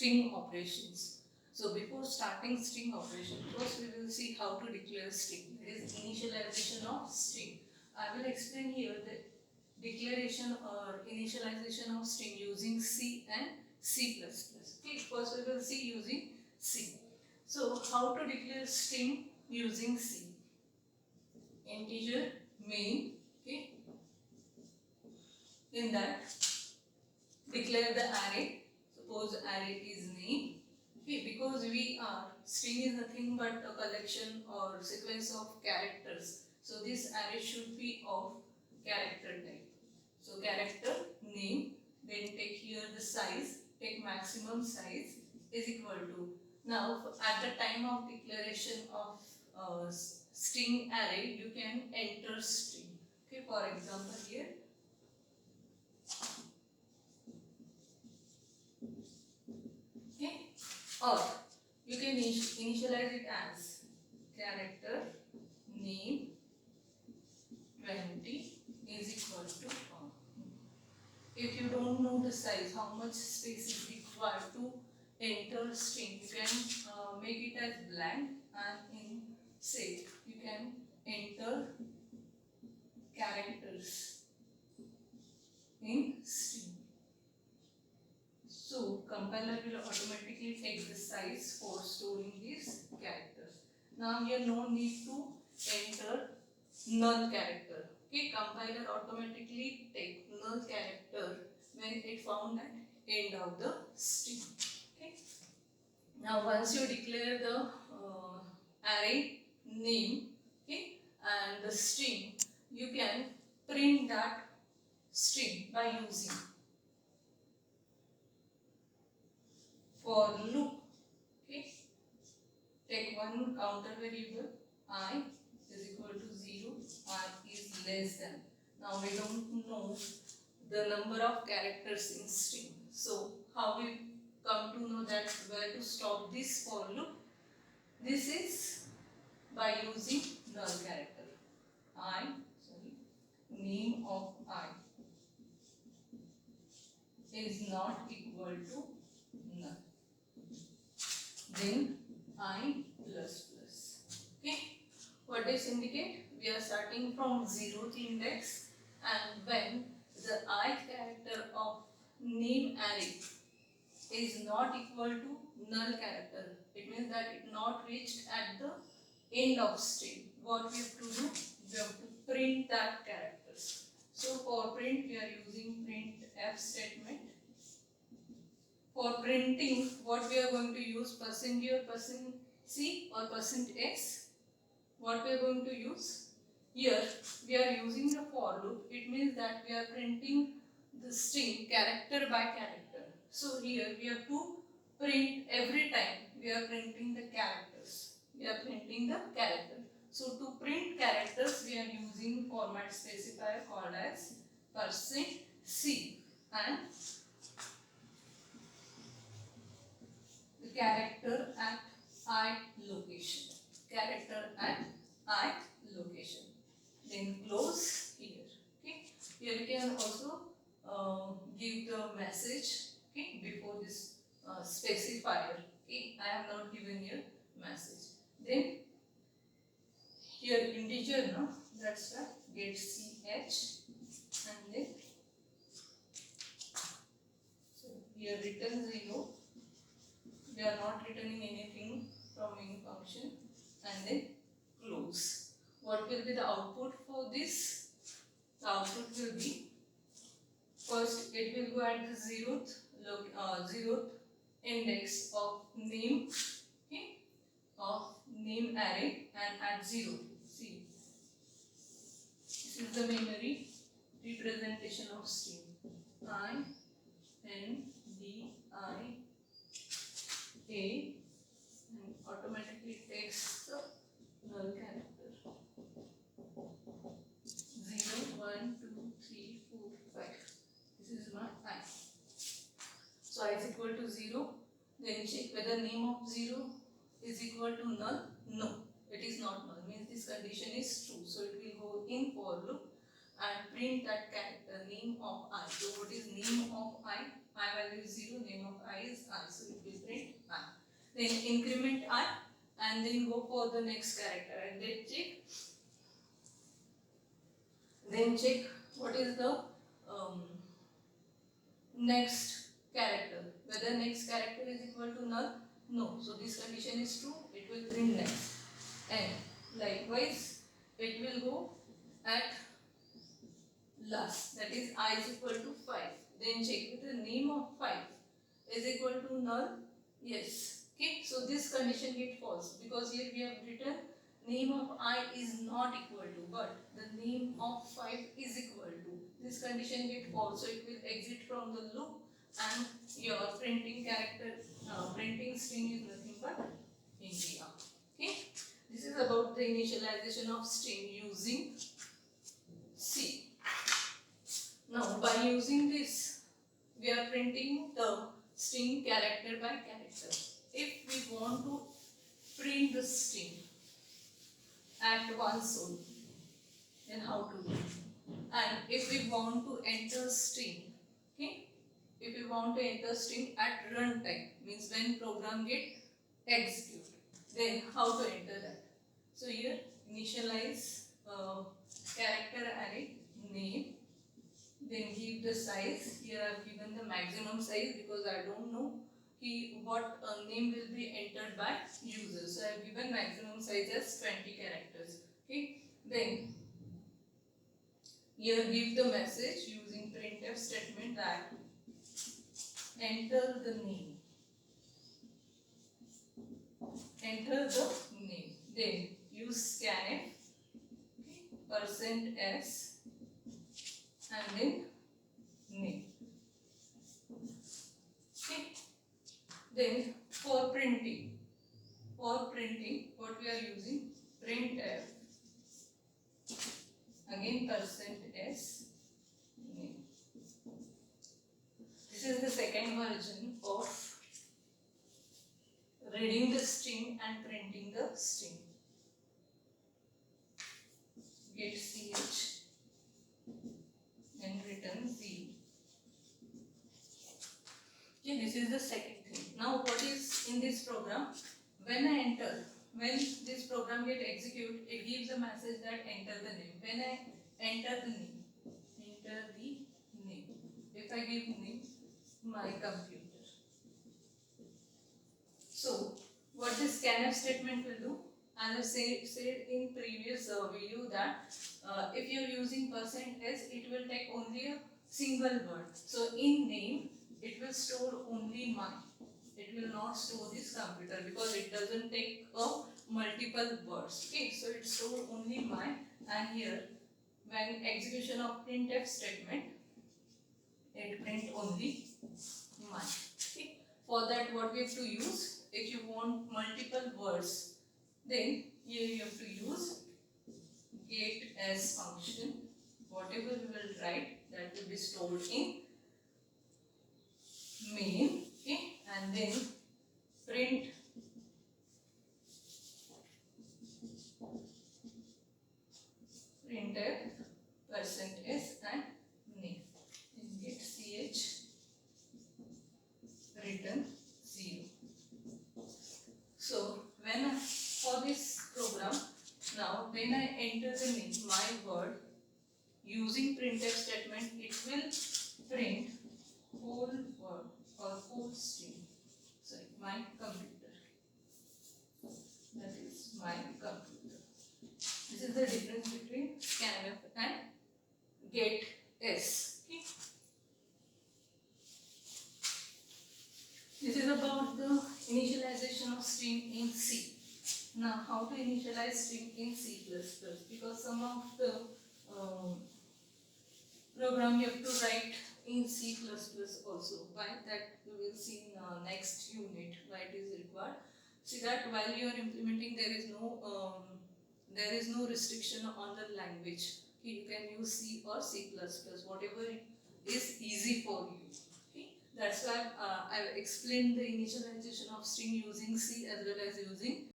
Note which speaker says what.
Speaker 1: string operations. So before starting string operation, first we will see how to declare string. That is initialization of string. I will explain here the declaration or initialization of string using C and C++. Okay, first we will see using C. So how to declare string using C? Integer main. Okay, in that declare the array. Suppose array is name. Okay, because we are string is nothing but a collection or sequence of characters. So this array should be of character type. So character name, then take here the size, take maximum size is equal to. Now at the time of declaration of string array, you can enter string. Okay, for example here. Okay, or you can initialize it as character name 20 is equal to 1. If you don't know the size, how much space is required to enter string, you can make it as blank, and in say you can enter characters in string. So compiler will automatically take the size for storing these characters. Now here no need to enter null character. Okay, compiler automatically take null character when it found at end of the string. Okay. Now once you declare the array name, okay, and the string, you can print that string by using for loop. Okay, take one counter variable I is equal to 0, I is less than. Now we don't know the number of characters in string. So how we come to know that where to stop this for loop? This is by using null character. Name of I is not equal to null. Then I plus plus. Okay. What does indicate? We are starting from 0th index, and when the I character of name array is not equal to null character, it means that it not reached at the end of string. What we have to do? We have to print that characters. So for print we are using printf statement. For printing, what we are going to use, %d or %c or %x? What we are going to use? Here we are using the for loop. It means that we are printing the string character by character. So here we have to print every time we are printing the characters. We are printing the character. So to print characters we are using format specifier called as %c and the character at I location. Character at I location. Then close here. Okay. Here we can also give the message. Okay. Before this specifier. Okay. I have not given here message. Then here integer, no. That's why get ch and then so here return 0. We are not returning anything from main function, and then close. What will be the output for this? The output will be, first it will go at the 0th index of name, okay, of name array, and at 0. See, this is the memory representation of string. I N D I A, and automatically takes the null character. 0, 1, 2, 3, 4, 5. This is my I. So I is equal to 0. Then check whether name of 0 is equal to null. No, it is not null. Means this condition is true. So it will go in for loop and print that character name of I. So what is name of I? I value is 0, name of I is I, so it will print I. Then increment I and then go for the next character and then check what is the next character, whether next character is equal to null. No, so this condition is true, it will print next. And likewise it will go at last, that is I is equal to 5. Then check with the name of 5 is equal to null. Yes. Okay, so this condition get false because here we have written name of I is not equal to, but the name of 5 is equal to. This condition get false, so it will exit from the loop and your printing character, printing string is nothing but India. Okay, this is about the initialization of string using C. Now by using this, we are printing the string character by character. If we want to print the string at once only, then how to do it? And if we want to enter string, okay, if we want to enter string at runtime, means when program get execute, then how to enter that? So here initialize character array name, then give the size. Here I have given the maximum size because I don't know what name will be entered by user. So I have given maximum size as 20 characters. Okay. Then here give the message using printf statement that enter the name. Enter the name. Then use scanf, okay, %s and then name. Okay. Then for printing what we are using printf again %s name. This is the second version of reading the string and printing the string. Get ch and return z. Okay, this is the second thing. Now what is in this program? When this program get execute, it gives a message that enter the name. When I enter the name, if I give name, my computer. So what this scanf statement will do, as I said in previous video that if you are using %s, it will take only a single word. So in name, it will store only my. It will not store this computer because it doesn't take multiple words. Okay, so it store only my, and here when execution of printf statement, it print only my. Okay, for that what we have to use? If you want multiple words, then here you have to use get as function. Whatever we will write, that will be stored in main. Okay, and then print printf %s and name. Then get ch return 0. So when for this program, now when I enter the name, my word, using printf statement, it will print whole word or whole string. Sorry, my computer. That is my computer. This is the difference between scanf and get s. Okay. This is about the initialization of string in C. Now, how to initialize string in C++? Because some of the program you have to write in C++ also. Why? That you will see in next unit why it is required. See that while you are implementing, there is no restriction on the language. Okay, you can use C or C++, whatever is easy for you. Okay, that's why I've explained the initialization of string using C as well as using